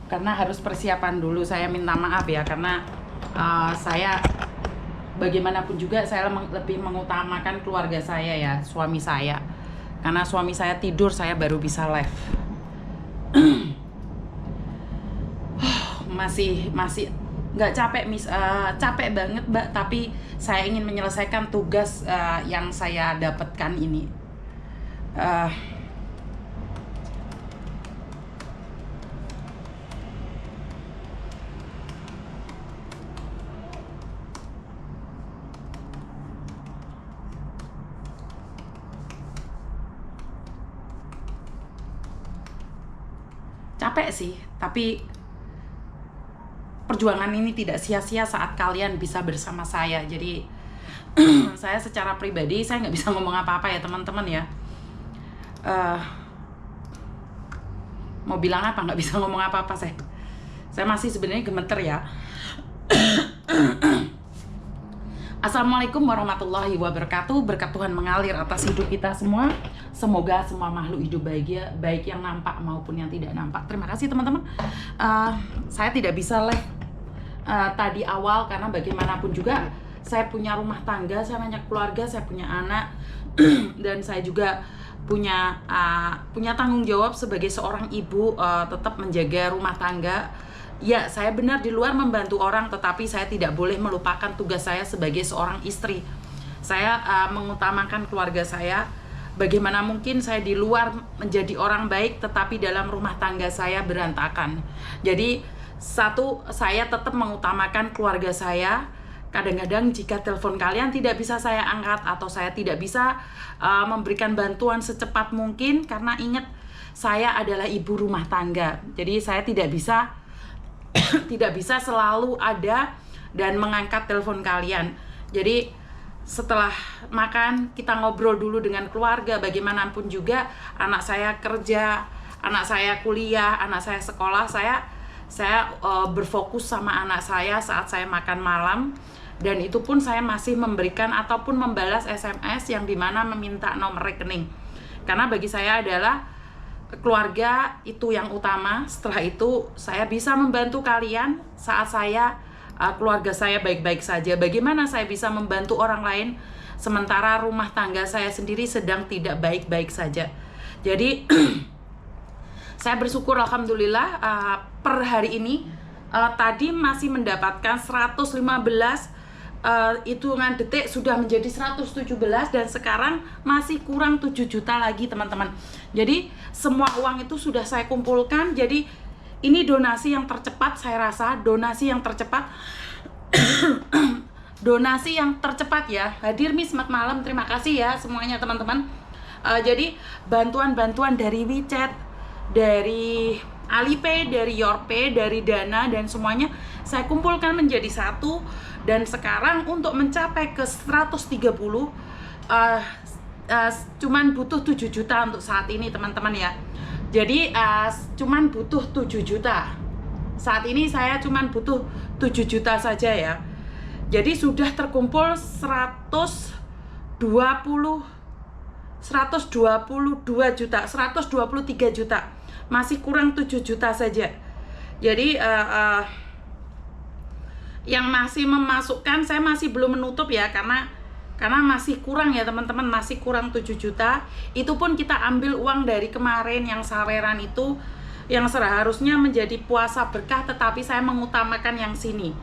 karena harus persiapan dulu. Saya minta maaf ya, karena saya bagaimanapun juga saya lebih mengutamakan keluarga saya ya, suami saya. Karena suami saya tidur, saya baru bisa live. masih nggak capek capek banget Mbak, tapi saya ingin menyelesaikan tugas yang saya dapatkan ini. Uh, Capek sih, tapi perjuangan ini tidak sia-sia saat kalian bisa bersama saya. Jadi saya secara pribadi saya nggak bisa ngomong apa-apa ya teman-teman ya. Mau bilang apa, nggak bisa ngomong apa-apa. Saya masih sebenarnya gemeter ya. Assalamualaikum warahmatullahi wabarakatuh. Berkat Tuhan mengalir atas hidup kita semua. Semoga semua makhluk hidup bahagia, baik yang nampak maupun yang tidak nampak. Terima kasih teman-teman. Saya tidak bisa live tadi awal karena bagaimanapun juga saya punya rumah tangga, saya banyak keluarga, saya punya anak dan saya juga punya tanggung jawab sebagai seorang ibu, tetap menjaga rumah tangga. Ya, saya benar di luar membantu orang, tetapi saya tidak boleh melupakan tugas saya sebagai seorang istri. Saya mengutamakan keluarga saya. Bagaimana mungkin saya di luar menjadi orang baik, tetapi dalam rumah tangga saya berantakan. Jadi, saya tetap mengutamakan keluarga saya. Kadang-kadang jika telepon kalian tidak bisa saya angkat atau saya tidak bisa memberikan bantuan secepat mungkin, karena ingat, saya adalah ibu rumah tangga. Jadi, saya tidak bisa selalu ada dan mengangkat telepon kalian. Jadi setelah makan kita ngobrol dulu dengan keluarga. Bagaimanapun juga anak saya kerja, anak saya kuliah, anak saya sekolah. Saya berfokus sama anak saya saat saya makan malam. Dan itu pun saya masih memberikan ataupun membalas SMS yang dimana meminta nomor rekening. Karena bagi saya adalah keluarga itu yang utama. Setelah itu saya bisa membantu kalian saat keluarga saya baik-baik saja. Bagaimana saya bisa membantu orang lain sementara rumah tangga saya sendiri sedang tidak baik-baik saja. Jadi saya bersyukur alhamdulillah per hari ini tadi masih mendapatkan 115 hitungan detik sudah menjadi 117 dan sekarang masih kurang 7 juta lagi teman-teman. Jadi semua uang itu sudah saya kumpulkan. Jadi ini donasi yang tercepat, saya rasa donasi yang tercepat donasi yang tercepat ya. Hadir Miss, selamat malam, terima kasih ya semuanya teman-teman. Jadi bantuan-bantuan dari WeChat, dari Alipay, dari Yorpay, dari Dana dan semuanya saya kumpulkan menjadi satu. Dan sekarang untuk mencapai ke 130 cuman butuh 7 juta untuk saat ini teman-teman ya. Jadi cuman butuh 7 juta. Saat ini saya cuman butuh 7 juta saja ya. Jadi sudah terkumpul 122 juta, 123 juta. Masih kurang 7 juta saja. Jadi yang masih memasukkan saya masih belum menutup ya, karena masih kurang ya teman-teman, masih kurang 7 juta. Itu pun kita ambil uang dari kemarin yang saweran itu, yang seharusnya menjadi puasa berkah, tetapi saya mengutamakan yang sini.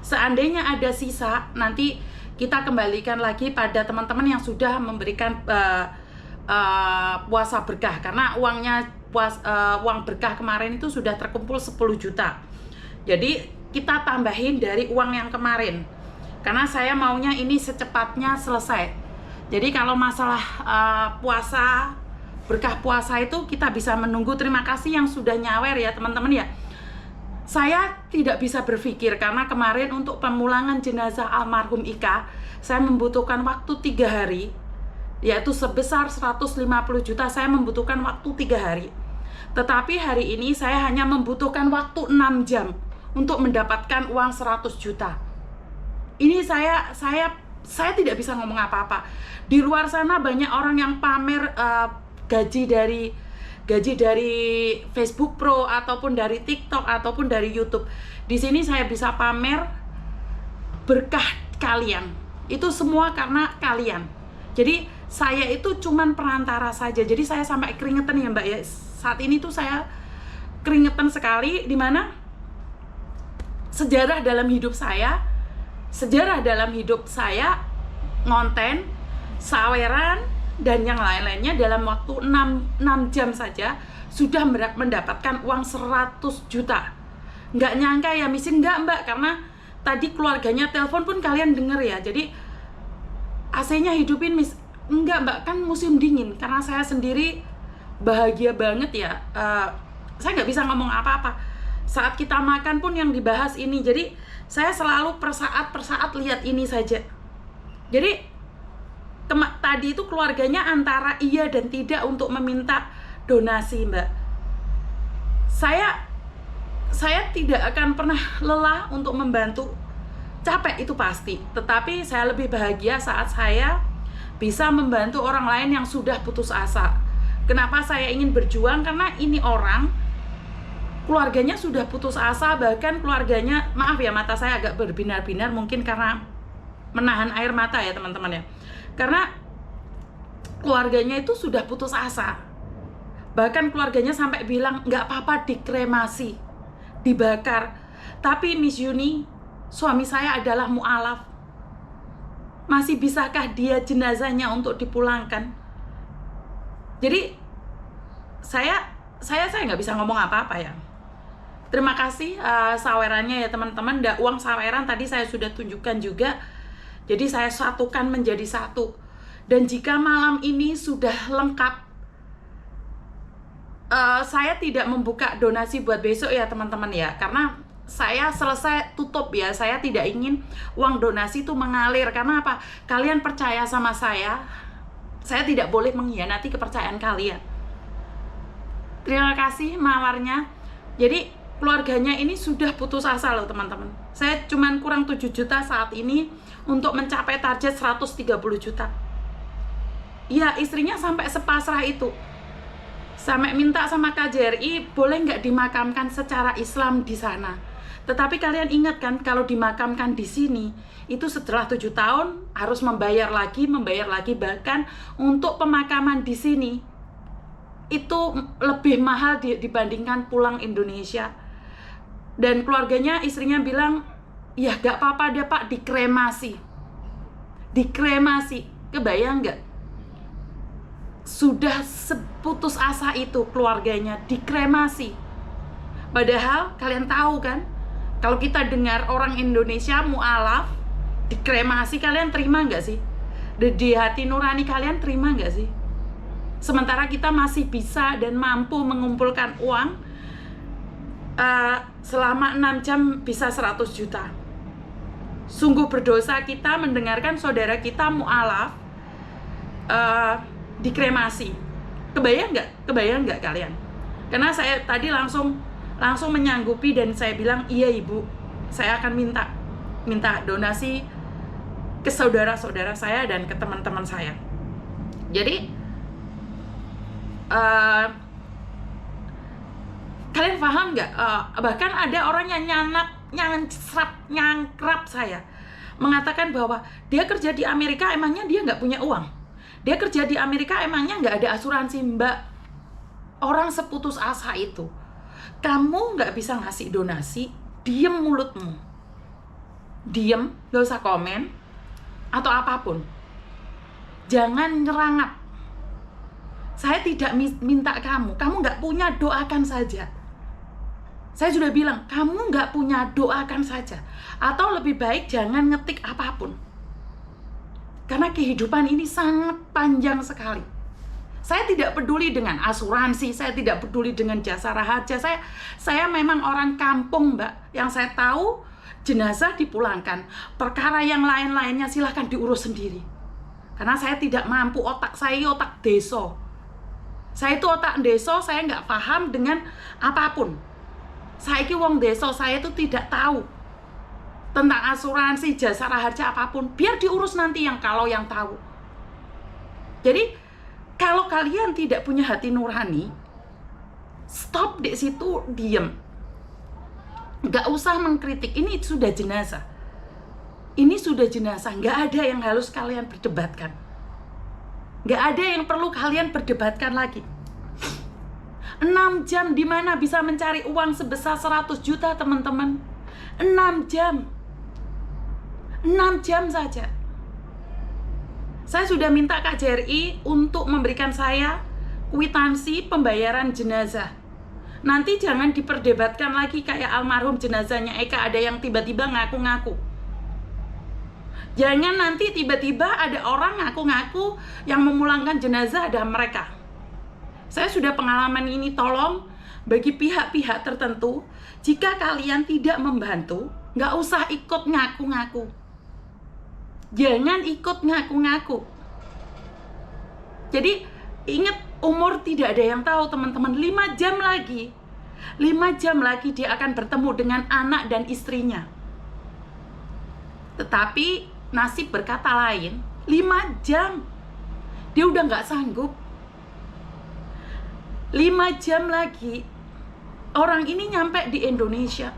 Seandainya ada sisa, nanti kita kembalikan lagi pada teman-teman yang sudah memberikan puasa berkah, karena uang berkah kemarin itu sudah terkumpul 10 juta. Jadi kita tambahin dari uang yang kemarin, karena saya maunya ini secepatnya selesai. Jadi kalau masalah puasa, berkah puasa itu kita bisa menunggu. Terima kasih yang sudah nyawer ya teman-teman ya. Saya tidak bisa berpikir karena kemarin untuk pemulangan jenazah almarhum Ika saya membutuhkan waktu 3 hari, yaitu sebesar 150 juta. Saya membutuhkan waktu 3 hari. Tetapi hari ini saya hanya membutuhkan waktu 6 jam untuk mendapatkan uang 100 juta. Ini saya tidak bisa ngomong apa-apa. Di luar sana banyak orang yang pamer gaji gaji dari Facebook Pro ataupun dari TikTok ataupun dari YouTube. Di sini saya bisa pamer berkah kalian. Itu semua karena kalian. Jadi saya itu cuman perantara saja. Jadi saya sampai keringetan ya Mbak ya. Saat ini tuh saya keringetan sekali, dimana sejarah dalam hidup saya ngonten, saweran, dan yang lain-lainnya dalam waktu 6 jam saja sudah mendapatkan uang 100 juta. Nggak nyangka ya Misin, nggak Mbak, karena tadi keluarganya telepon pun kalian denger ya. Jadi AC-nya hidupin Miss. Enggak Mbak, kan musim dingin. Karena saya sendiri bahagia banget ya. Saya nggak bisa ngomong apa-apa. Saat kita makan pun yang dibahas ini. Jadi saya selalu per saat lihat ini saja. Jadi tadi itu keluarganya antara iya dan tidak untuk meminta donasi Mbak. Saya tidak akan pernah lelah untuk membantu. Capek itu pasti, tetapi saya lebih bahagia saat saya bisa membantu orang lain yang sudah putus asa. Kenapa saya ingin berjuang? Karena ini orang keluarganya sudah putus asa, bahkan keluarganya, maaf ya mata saya agak berbinar-binar mungkin karena menahan air mata ya teman-teman ya. Karena keluarganya itu sudah putus asa. Bahkan keluarganya sampai bilang nggak apa-apa dikremasi, dibakar. Tapi Miss Yuni, suami saya adalah mu'alaf. Masih bisakah dia jenazahnya untuk dipulangkan? Jadi saya nggak bisa ngomong apa-apa ya. Terima kasih sawerannya ya teman-teman. Uang saweran tadi saya sudah tunjukkan juga. Jadi saya satukan menjadi satu. Dan jika malam ini sudah lengkap, saya tidak membuka donasi buat besok ya teman-teman ya. Karena saya selesai tutup ya. Saya tidak ingin uang donasi itu mengalir. Karena apa? Kalian percaya sama saya tidak boleh mengkhianati kepercayaan kalian. Terima kasih mawarnya. Jadi keluarganya ini sudah putus asa loh teman-teman. Saya cuman kurang 7 juta saat ini untuk mencapai target 130 juta. Iya, istrinya sampai sepasrah itu. Sampai minta sama KJRI boleh nggak dimakamkan secara Islam di sana. Tetapi kalian ingat kan, kalau dimakamkan di sini itu setelah 7 tahun harus membayar lagi, bahkan untuk pemakaman di sini itu lebih mahal dibandingkan pulang Indonesia. Dan keluarganya, istrinya bilang, ya gak apa-apa deh Pak, dikremasi. Kebayang gak? Sudah seputus asa itu keluarganya, dikremasi. Padahal kalian tahu kan, kalau kita dengar orang Indonesia mu'alaf dikremasi, kalian terima gak sih? Di hati nurani kalian terima gak sih? Sementara kita masih bisa dan mampu mengumpulkan uang selama 6 jam bisa 100 juta. Sungguh berdosa kita mendengarkan saudara kita mu'alaf dikremasi. Kebayang nggak kalian? Karena saya tadi langsung menyanggupi dan saya bilang, iya ibu, saya akan minta donasi ke saudara-saudara saya dan ke teman-teman saya. Jadi kalian paham nggak? Bahkan ada orang yang nyangkrap saya, mengatakan bahwa dia kerja di Amerika, emangnya dia nggak punya uang? Dia kerja di Amerika, emangnya nggak ada asuransi? Mbak, orang seputus asa itu, kamu nggak bisa ngasih donasi, diem mulutmu, diem, nggak usah komen atau apapun, jangan nyerangap. Saya tidak minta kamu nggak punya, doakan saja. Saya sudah bilang, kamu nggak punya, doakan saja. Atau lebih baik jangan ngetik apapun. Karena kehidupan ini sangat panjang sekali. Saya tidak peduli dengan asuransi, saya tidak peduli dengan jasa raharja. Saya memang orang kampung, Mbak. Yang saya tahu, jenazah dipulangkan. Perkara yang lain-lainnya silahkan diurus sendiri. Karena saya tidak mampu, otak saya otak deso. Saya itu otak deso, saya nggak paham dengan apapun. Saya ki wong deso, saya itu tidak tahu tentang asuransi, jasa raharja apapun. Biar diurus nanti yang tahu. Jadi kalau kalian tidak punya hati nurani, Stop di situ, diem. Nggak usah mengkritik, ini sudah jenazah. Ini sudah jenazah, nggak ada yang harus kalian berdebatkan. Nggak ada yang perlu kalian berdebatkan lagi. 6 jam di mana bisa mencari uang sebesar 100 juta, teman-teman? 6 jam. 6 jam saja. Saya sudah minta KJRI untuk memberikan saya kwitansi pembayaran jenazah. Nanti jangan diperdebatkan lagi kayak almarhum jenazahnya Eka, ada yang tiba-tiba ngaku-ngaku. Jangan nanti tiba-tiba ada orang ngaku-ngaku yang memulangkan jenazah ada mereka. Saya sudah pengalaman ini, tolong bagi pihak-pihak tertentu, jika kalian tidak membantu, nggak usah ikut ngaku-ngaku. Jangan ikut ngaku-ngaku. Jadi ingat, umur tidak ada yang tahu, teman-teman. 5 jam lagi 5 jam lagi dia akan bertemu dengan anak dan istrinya. Tetapi nasib berkata lain. 5 jam dia udah nggak sanggup. 5 jam lagi orang ini nyampe di Indonesia,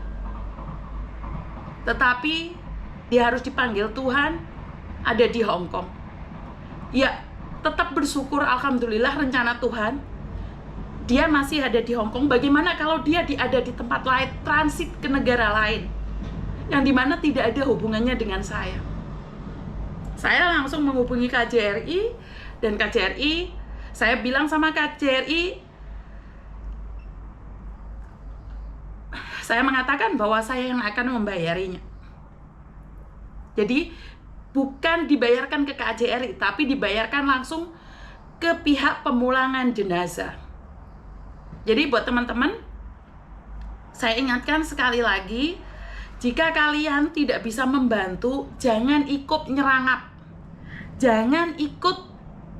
tetapi dia harus dipanggil Tuhan ada di Hong Kong. Ya, tetap bersyukur, alhamdulillah rencana Tuhan dia masih ada di Hong Kong. Bagaimana kalau dia ada di tempat lain, transit ke negara lain yang dimana tidak ada hubungannya dengan saya? Saya langsung menghubungi KJRI, dan KJRI, saya bilang sama KJRI, saya mengatakan bahwa saya yang akan membayarinya. Jadi bukan dibayarkan ke KJRI, tapi dibayarkan langsung ke pihak pemulangan jenazah. Jadi buat teman-teman, saya ingatkan sekali lagi, jika kalian tidak bisa membantu, jangan ikut nyerangap. Jangan ikut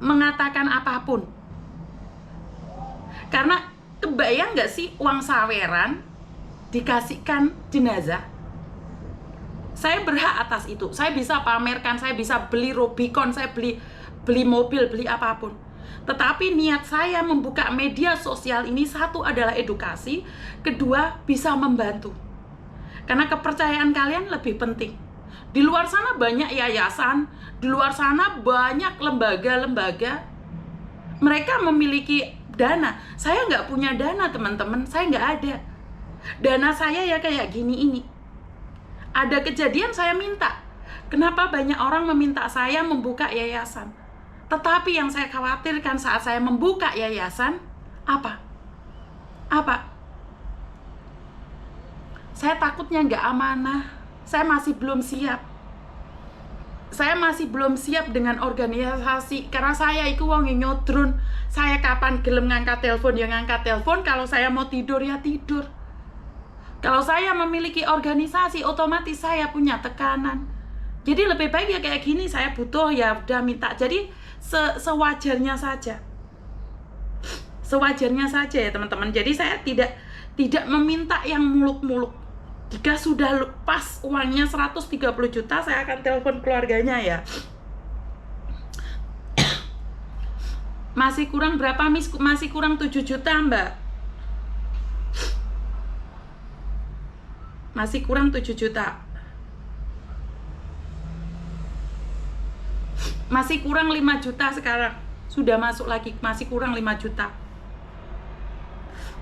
mengatakan apapun. Karena kebayang nggak sih uang saweran dikasihkan jenazah? Saya berhak atas itu. Saya bisa pamerkan, saya bisa beli Rubicon, saya beli mobil, beli apapun. Tetapi niat saya membuka media sosial ini, satu adalah edukasi, kedua bisa membantu. Karena kepercayaan kalian lebih penting. Di luar sana banyak yayasan, di luar sana banyak lembaga-lembaga. Mereka memiliki dana. Saya nggak punya dana, teman-teman. Saya nggak ada. Dana saya ya kayak gini ini. Ada kejadian saya minta. Kenapa banyak orang meminta saya membuka yayasan? Tetapi yang saya khawatirkan saat saya membuka yayasan, apa? Saya takutnya nggak amanah. Saya masih belum siap. Saya masih belum siap dengan organisasi. Karena saya itu wong nyodrun. Saya kapan gelem ngangkat telepon ya ngangkat telepon. Kalau saya mau tidur ya tidur. Kalau saya memiliki organisasi, otomatis saya punya tekanan. Jadi lebih baik ya kayak gini, saya butuh ya udah minta. Jadi sewajarnya saja. Sewajarnya saja ya teman-teman. Jadi saya tidak meminta yang muluk-muluk. Jika sudah pas uangnya 130 juta, saya akan telepon keluarganya ya. Masih kurang berapa, Miss? Masih kurang 7 juta, Mbak. Masih kurang 7 juta. Masih kurang 5 juta sekarang. Sudah masuk lagi, masih kurang 5 juta.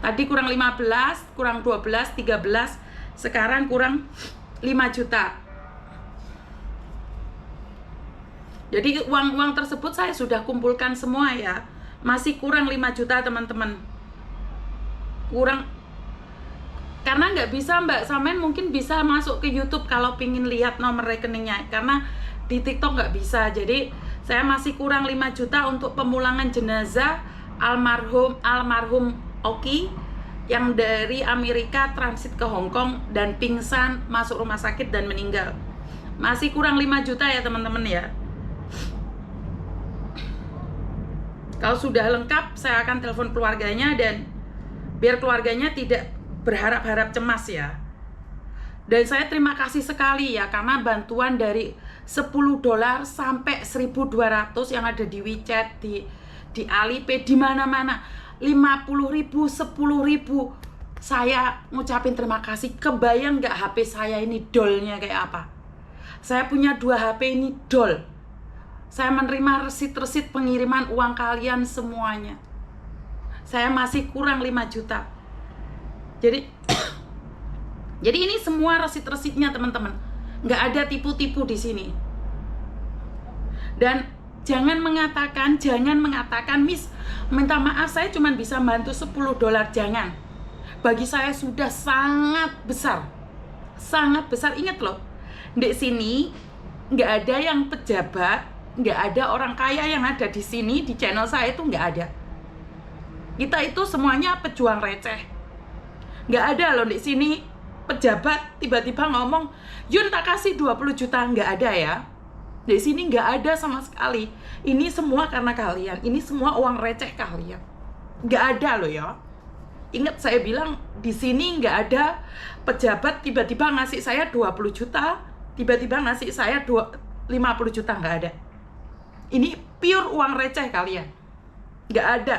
Tadi kurang 15, kurang 12, 13. Sekarang kurang 5 juta. Jadi uang tersebut saya sudah kumpulkan semua ya. Masih kurang 5 juta teman-teman. Kurang. Karena nggak bisa Mbak Samen, mungkin bisa masuk ke YouTube kalau pingin lihat nomor rekeningnya. Karena di TikTok nggak bisa. Jadi saya masih kurang 5 juta untuk pemulangan jenazah almarhum Oki yang dari Amerika transit ke Hong Kong dan pingsan, masuk rumah sakit dan meninggal. Masih kurang 5 juta ya teman-teman ya. Kalau sudah lengkap, saya akan telepon keluarganya dan biar keluarganya tidak berharap-harap cemas ya. Dan saya terima kasih sekali ya, karena bantuan dari $10 sampai 1.200 yang ada di WeChat, di Alipay, di mana-mana. 50.000, 10.000, saya ngucapin terima kasih. Kebayang nggak HP saya ini dolnya kayak apa? Saya punya 2 HP ini dol. Saya menerima resit-resit pengiriman uang kalian semuanya. Saya masih kurang 5 juta. Jadi jadi ini semua resit-resitnya teman-teman. Nggak ada tipu-tipu di sini. Dan jangan mengatakan, Miss, minta maaf saya cuma bisa bantu $10. Jangan. Bagi saya sudah sangat besar. Sangat besar. Ingat loh, di sini nggak ada yang pejabat, nggak ada orang kaya yang ada di sini, di channel saya itu nggak ada. Kita itu semuanya pejuang receh. Nggak ada loh di sini pejabat tiba-tiba ngomong, Yun tak kasih 20 juta. Nggak ada ya. Di sini nggak ada sama sekali. Ini semua karena kalian. Ini semua uang receh kalian. Nggak ada loh ya. Ingat saya bilang di sini nggak ada pejabat tiba-tiba ngasih saya 20 juta, tiba-tiba ngasih saya 50 juta. Nggak ada. Ini pure uang receh kalian. Nggak ada.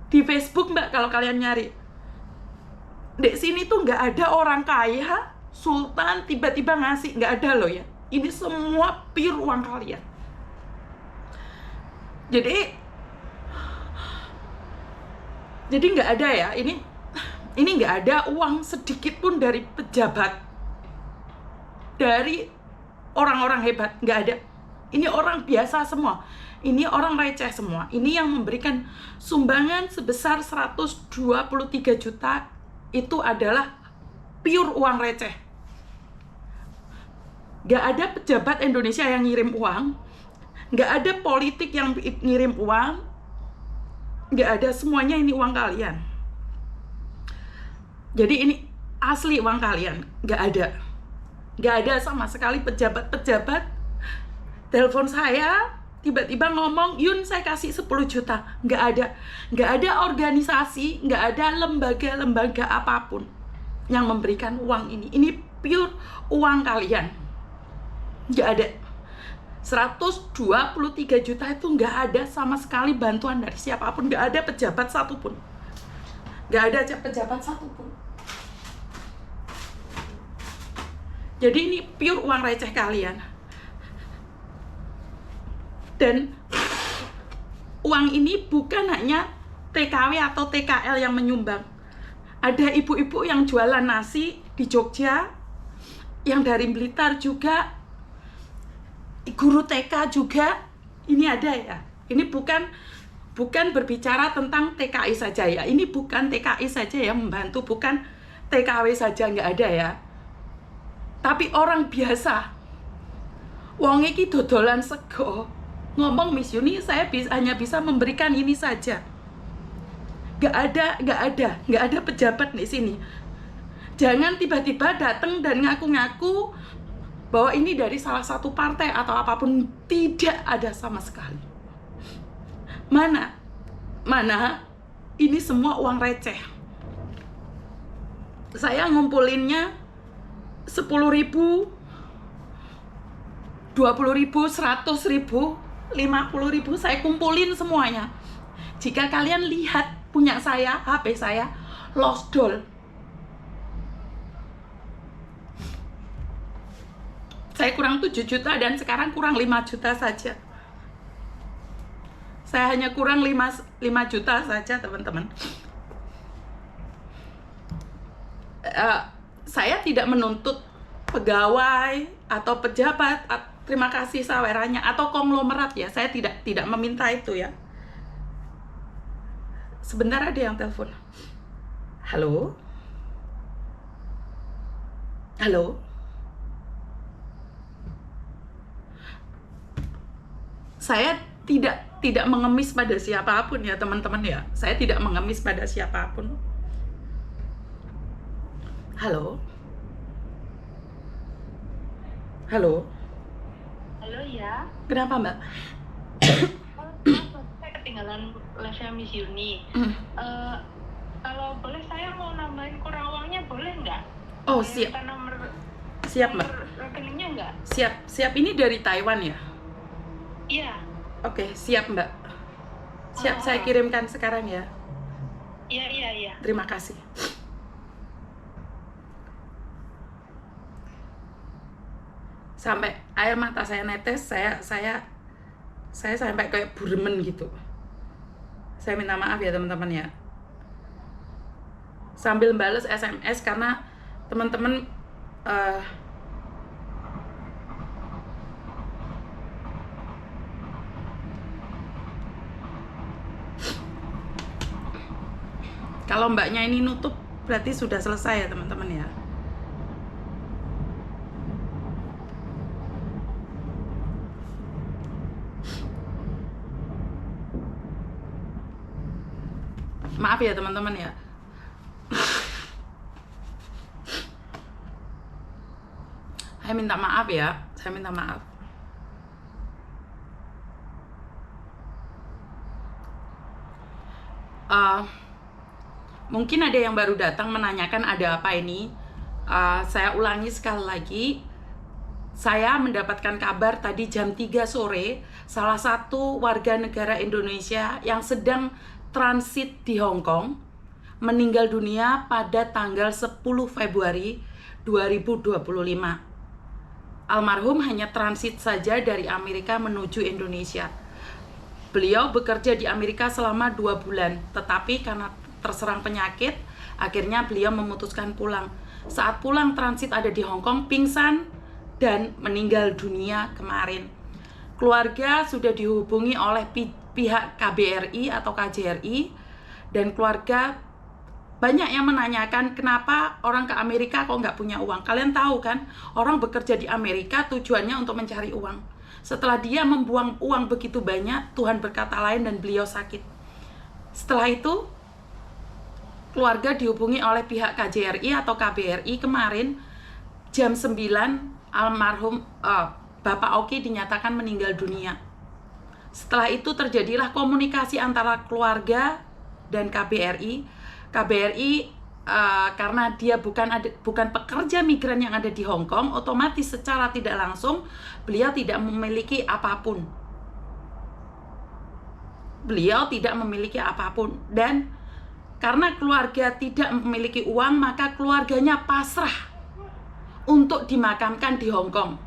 Di Facebook mbak kalau kalian nyari, di sini tuh nggak ada orang kaya, sultan tiba-tiba ngasih, nggak ada loh ya. Ini semua pure uang kalian. Jadi nggak ada ya. Ini nggak ada uang sedikit pun dari pejabat, dari orang-orang hebat, nggak ada. Ini orang biasa semua. Ini orang receh semua. Ini yang memberikan sumbangan sebesar 123 juta. Itu adalah pure uang receh. Gak ada pejabat Indonesia yang ngirim uang. Gak ada politik yang ngirim uang. Gak ada, semuanya ini uang kalian. Jadi ini asli uang kalian. Gak ada. Gak ada sama sekali pejabat-pejabat telepon saya tiba-tiba ngomong, Yun saya kasih 10 juta. Nggak ada. Nggak ada organisasi, nggak ada lembaga-lembaga apapun yang memberikan uang ini. Ini pure uang kalian. Nggak ada. 123 juta itu nggak ada sama sekali bantuan dari siapapun. Nggak ada pejabat satupun. Nggak ada pejabat satupun. Jadi ini pure uang receh kalian. Dan uang ini bukan hanya TKW atau TKL yang menyumbang. Ada ibu-ibu yang jualan nasi di Jogja, yang dari Blitar juga, guru TK juga, ini ada ya. Ini bukan berbicara tentang TKI saja ya. Ini bukan TKI saja yang membantu, bukan TKW saja, nggak ada ya. Tapi orang biasa, wong iki dodolan sego, ngomong, Miss Yuni saya hanya bisa memberikan ini saja. Gak ada pejabat di sini. Jangan tiba-tiba datang dan ngaku-ngaku bahwa ini dari salah satu partai atau apapun. Tidak ada sama sekali. Mana? Ini semua uang receh. Saya ngumpulinnya 10.000, 20.000, 100.000, 50.000, saya kumpulin semuanya. Jika kalian lihat punya saya, HP saya lost doll. Saya kurang 7 juta dan sekarang kurang 5 juta saja. Saya hanya kurang 5 juta saja teman-teman. Saya tidak menuntut pegawai atau pejabat, terima kasih sawerannya, atau konglomerat ya. Saya tidak meminta itu ya. Sebentar, ada yang telepon. Halo? Halo? Saya tidak mengemis pada siapapun ya teman-teman ya. Saya tidak mengemis pada siapapun. Halo? Halo? Halo ya. Kenapa Mbak? Saya ketinggalan live-nya Miss Yuni. Kalau boleh saya mau nambahin kurang uangnya, boleh nggak? Oh siap. Siap Mbak. Rekeningnya nggak? Siap. Ini dari Taiwan ya? Iya. Oke, siap Mbak. Siap, saya kirimkan sekarang ya. Iya. Terima kasih. Sampai air mata saya netes, saya sampai kayak buremen gitu. Saya minta maaf ya teman-teman ya. Sambil bales SMS karena teman-teman kalau mbaknya ini nutup berarti sudah selesai ya teman-teman ya. Maaf ya teman-teman ya. Saya minta maaf ya, saya minta maaf. Mungkin ada yang baru datang menanyakan ada apa ini. Saya ulangi sekali lagi. Saya mendapatkan kabar tadi jam 3 sore, salah satu warga negara Indonesia yang sedang transit di Hong Kong meninggal dunia pada tanggal 10 Februari 2025. Almarhum hanya transit saja dari Amerika menuju Indonesia. Beliau bekerja di Amerika selama 2 bulan, tetapi karena terserang penyakit, akhirnya beliau memutuskan pulang. Saat pulang transit ada di Hong Kong, pingsan dan meninggal dunia kemarin. Keluarga sudah dihubungi oleh pihak KBRI atau KJRI, dan keluarga banyak yang menanyakan kenapa orang ke Amerika kok nggak punya uang. Kalian tahu kan, orang bekerja di Amerika tujuannya untuk mencari uang. Setelah dia membuang uang begitu banyak, Tuhan berkata lain dan beliau sakit. Setelah itu, keluarga dihubungi oleh pihak KJRI atau KBRI kemarin jam 9, almarhum Bapak Oki dinyatakan meninggal dunia. Setelah itu terjadilah komunikasi antara keluarga dan KBRI. KBRI karena dia bukan pekerja migran yang ada di Hong Kong, otomatis secara tidak langsung beliau tidak memiliki apapun. Beliau tidak memiliki apapun, dan karena keluarga tidak memiliki uang, maka keluarganya pasrah untuk dimakamkan di Hong Kong.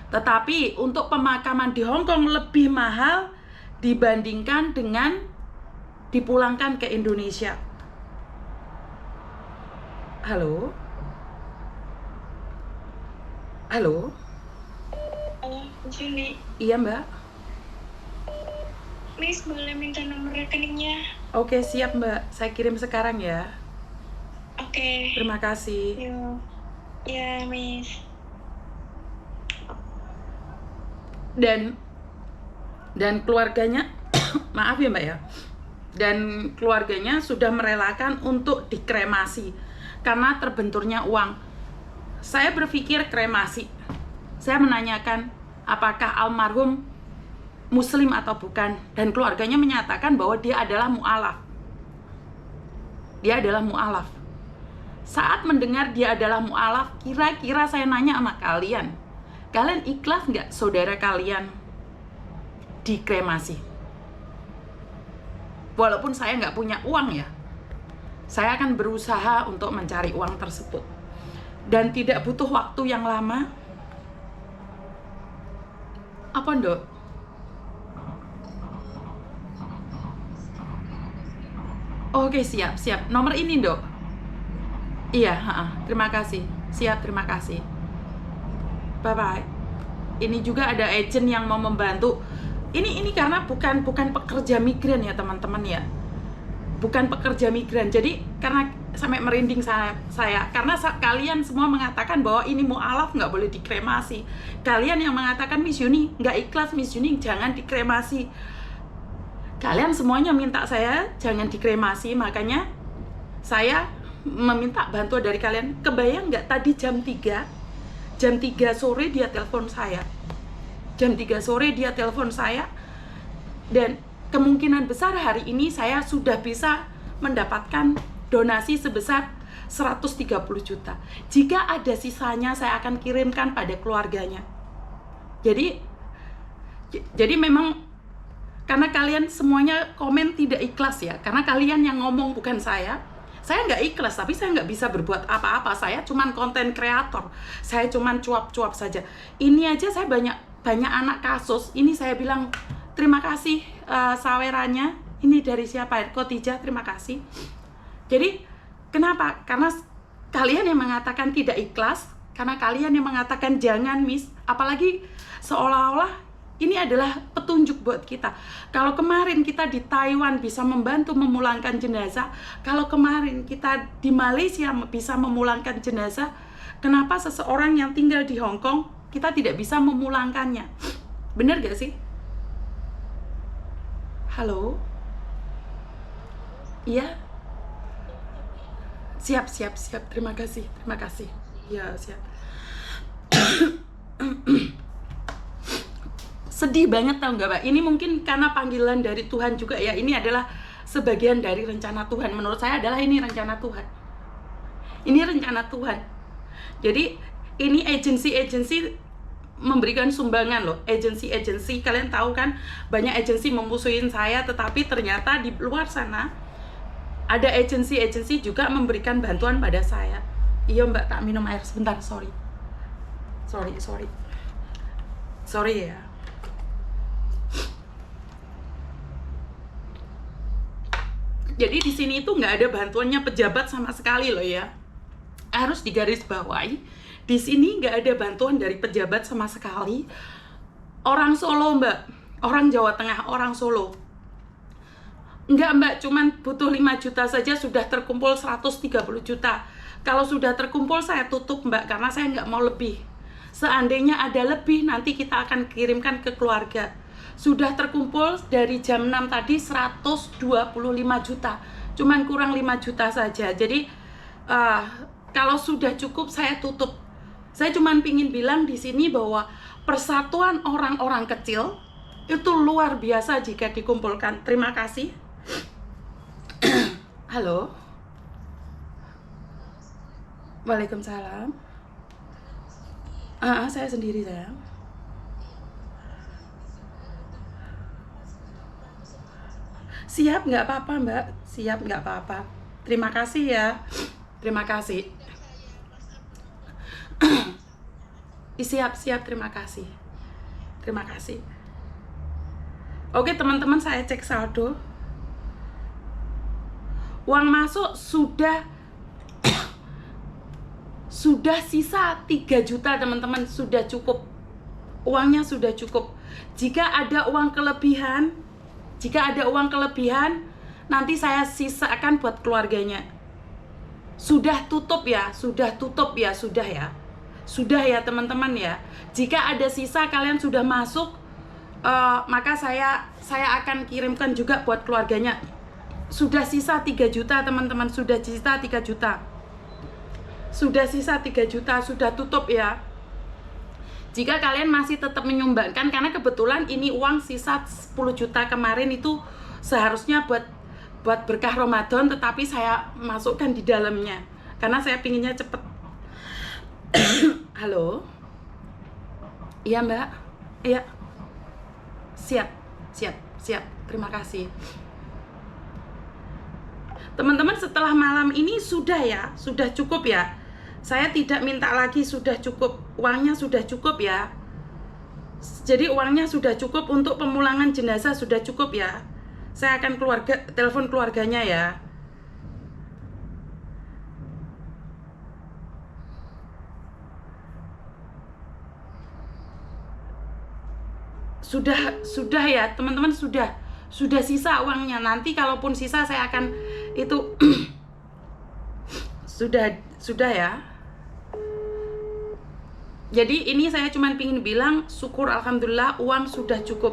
Tetapi untuk pemakaman di Hong Kong lebih mahal dibandingkan dengan dipulangkan ke Indonesia. Halo? Halo? Juli. Iya mbak. Miss, boleh minta nomor rekeningnya? Oke, siap mbak. Saya kirim sekarang ya. Oke. Terima kasih. Yuk. Ya, Miss. Dan keluarganya maaf ya mbak ya, dan keluarganya sudah merelakan untuk dikremasi karena terbenturnya uang. Saya berpikir kremasi, saya menanyakan apakah almarhum muslim atau bukan, dan keluarganya menyatakan bahwa dia adalah mu'alaf. Dia adalah mu'alaf. Saat mendengar dia adalah mu'alaf, kira-kira saya nanya sama kalian, kalian ikhlas nggak saudara kalian dikremasi? Walaupun saya nggak punya uang ya, saya akan berusaha untuk mencari uang tersebut. Dan tidak butuh waktu yang lama. Apa ndok? Oke, siap. Nomor ini ndok? Iya, terima kasih. Siap, terima kasih. Bye-bye. Ini juga ada agent yang mau membantu. Ini karena bukan pekerja migran ya teman-teman ya. Bukan pekerja migran. Jadi karena sampai merinding saya karena kalian semua mengatakan bahwa ini mu'alaf, nggak boleh dikremasi. Kalian yang mengatakan Miss Yuni nggak ikhlas, Miss Yuni jangan dikremasi. Kalian semuanya minta saya jangan dikremasi, makanya saya meminta bantuan dari kalian. Kebayang nggak tadi jam 3 sore dia telepon saya. Jam 3 sore dia telepon saya, dan kemungkinan besar hari ini saya sudah bisa mendapatkan donasi sebesar 130 juta. Jika ada sisanya saya akan kirimkan pada keluarganya. Jadi memang karena kalian semuanya komen tidak ikhlas ya, karena kalian yang ngomong bukan saya. Saya nggak ikhlas, tapi saya nggak bisa berbuat apa-apa. Saya cuman konten kreator, saya cuman cuap-cuap saja. Ini aja saya banyak anak kasus. Ini saya bilang terima kasih sawerannya. Ini dari siapa? Khotijah, terima kasih. Jadi kenapa? Karena kalian yang mengatakan tidak ikhlas, karena kalian yang mengatakan jangan miss, apalagi seolah-olah ini adalah petunjuk buat kita. Kalau kemarin kita di Taiwan bisa membantu memulangkan jenazah, kalau kemarin kita di Malaysia bisa memulangkan jenazah, kenapa seseorang yang tinggal di Hong Kong kita tidak bisa memulangkannya? Benar gak sih? Halo? Iya? Siap. Terima kasih. Ya, siap. Sedih banget tau nggak Pak? Ini mungkin karena panggilan dari Tuhan juga ya. Ini adalah sebagian dari rencana Tuhan. Menurut saya adalah ini rencana Tuhan. Ini rencana Tuhan. Jadi ini agensi memberikan sumbangan loh. Agensi kalian tahu kan, banyak agensi memusuhin saya, tetapi ternyata di luar sana ada agensi juga memberikan bantuan pada saya. Iya Mbak, tak minum air sebentar, sorry ya. Jadi di sini itu nggak ada bantuannya pejabat sama sekali loh ya. Harus digarisbawahi. Di sini nggak ada bantuan dari pejabat sama sekali. Orang Solo Mbak, orang Jawa Tengah, orang Solo. Enggak Mbak, cuman butuh 5 juta saja sudah terkumpul 130 juta. Kalau sudah terkumpul saya tutup Mbak, karena saya nggak mau lebih. Seandainya ada lebih, nanti kita akan kirimkan ke keluarga. Sudah terkumpul dari jam 6 tadi 125 juta. Cuman kurang 5 juta saja. Jadi kalau sudah cukup saya tutup. Saya cuman pingin bilang di sini bahwa persatuan orang-orang kecil itu luar biasa jika dikumpulkan. Terima kasih. Halo. Waalaikumsalam. Saya sendiri sayang. Siap, nggak apa-apa Mbak. Siap, nggak apa-apa. Terima kasih ya. Terima kasih. Siap, terima kasih. Terima kasih. Oke teman-teman, saya cek saldo. Uang masuk sudah sisa 3 juta teman-teman, sudah cukup. Uangnya sudah cukup. Jika ada uang kelebihan, nanti saya sisakan buat keluarganya. Sudah tutup ya. Sudah ya teman-teman ya. Jika ada sisa kalian sudah masuk, maka saya akan kirimkan juga buat keluarganya. Sudah sisa 3 juta teman-teman, sudah sisa 3 juta. Sudah tutup ya. Jika kalian masih tetap menyumbangkan, karena kebetulan ini uang sisa 10 juta kemarin itu seharusnya buat berkah Ramadan, tetapi saya masukkan di dalamnya karena saya pinginnya cepet. Halo. Iya Mbak. Iya. Siap. Terima kasih. Teman-teman, setelah malam ini sudah cukup ya. Saya tidak minta lagi, sudah cukup. Uangnya sudah cukup ya. Jadi uangnya sudah cukup untuk pemulangan jenazah, sudah cukup ya. Saya akan telepon keluarganya ya. Sudah ya teman-teman, sudah sisa uangnya. Nanti kalaupun sisa saya akan itu sudah ya. Jadi ini saya cuma pingin bilang syukur alhamdulillah uang sudah cukup.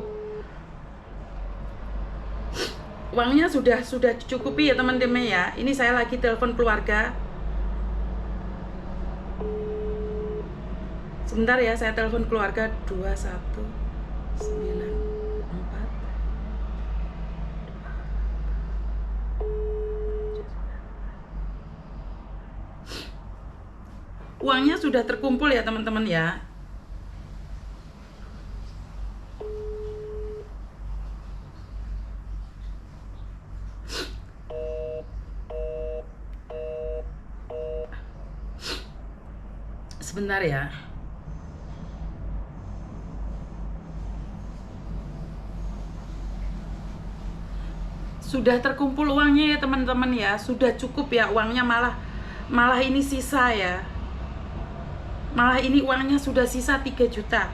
Uangnya sudah cukupi ya teman-teman ya. Ini saya lagi telepon keluarga. Sebentar ya, saya telepon keluarga. 2194. Uangnya sudah terkumpul ya teman-teman ya. Sebentar ya. Sudah terkumpul uangnya ya teman-teman ya. Sudah cukup ya uangnya, malah ini sisa ya. Malah ini uangnya sudah sisa 3 juta.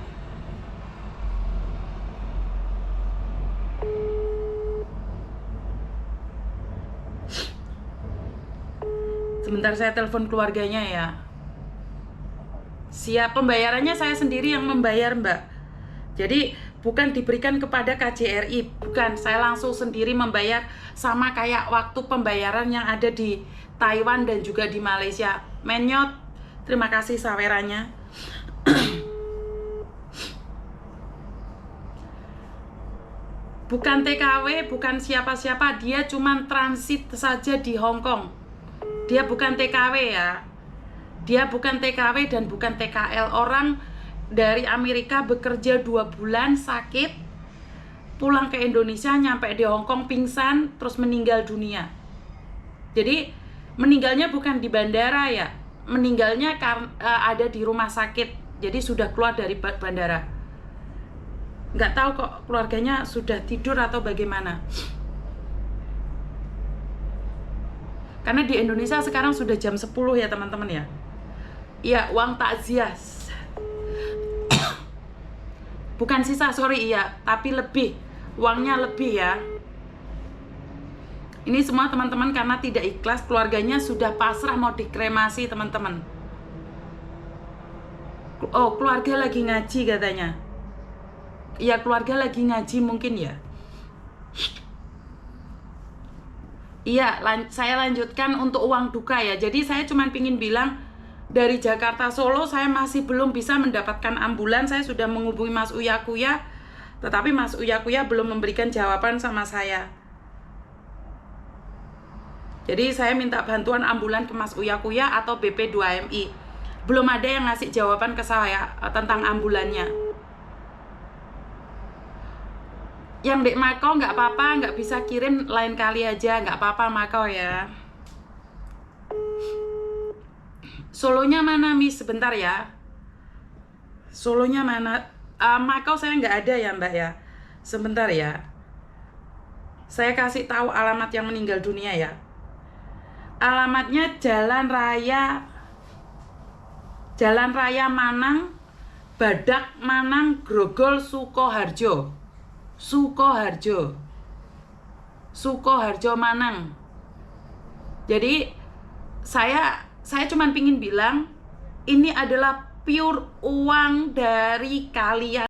Sebentar saya telepon keluarganya ya. Siap, pembayarannya saya sendiri yang membayar, Mbak. Jadi bukan diberikan kepada KJRI, bukan, saya langsung sendiri membayar, sama kayak waktu pembayaran yang ada di Taiwan dan juga di Malaysia. Menyot, terima kasih sawerannya. Bukan TKW, bukan siapa-siapa, dia cuma transit saja di Hong Kong. Dia bukan TKW ya. Dia bukan TKW dan bukan TKL. Orang dari Amerika bekerja 2 bulan sakit, pulang ke Indonesia, nyampe di Hong Kong pingsan, terus meninggal dunia. Jadi meninggalnya bukan di bandara ya, meninggalnya ada di rumah sakit. Jadi sudah keluar dari bandara. Nggak tahu kok keluarganya sudah tidur atau bagaimana. Karena di Indonesia sekarang sudah jam 10 ya teman-teman ya. Iya, uang takziah. Bukan sisa, sorry, iya, tapi lebih. Uangnya lebih ya. Ini semua teman-teman karena tidak ikhlas, keluarganya sudah pasrah mau dikremasi teman-teman. Oh, keluarga lagi ngaji katanya. Iya, keluarga lagi ngaji mungkin ya. Iya, saya lanjutkan untuk uang duka ya. Jadi saya cuma pingin bilang, dari Jakarta Solo saya masih belum bisa mendapatkan ambulan. Saya sudah menghubungi Mas Uya Kuya, tetapi Mas Uya Kuya belum memberikan jawaban sama saya. Jadi saya minta bantuan ambulan ke Mas Uya Kuya atau BP2MI. Belum ada yang ngasih jawaban ke saya tentang ambulannya. Yang Dek Makau nggak apa-apa, nggak bisa kirim, lain kali aja, nggak apa-apa Makau ya. Solonya mana Miss? Sebentar ya. Solonya mana? Makau saya nggak ada ya Mbak ya. Sebentar ya. Saya kasih tahu alamat yang meninggal dunia ya. Alamatnya Jalan Raya Manang, Badak Manang, Grogol, Sukoharjo Manang. Jadi saya cuma pingin bilang ini adalah pure uang dari kalian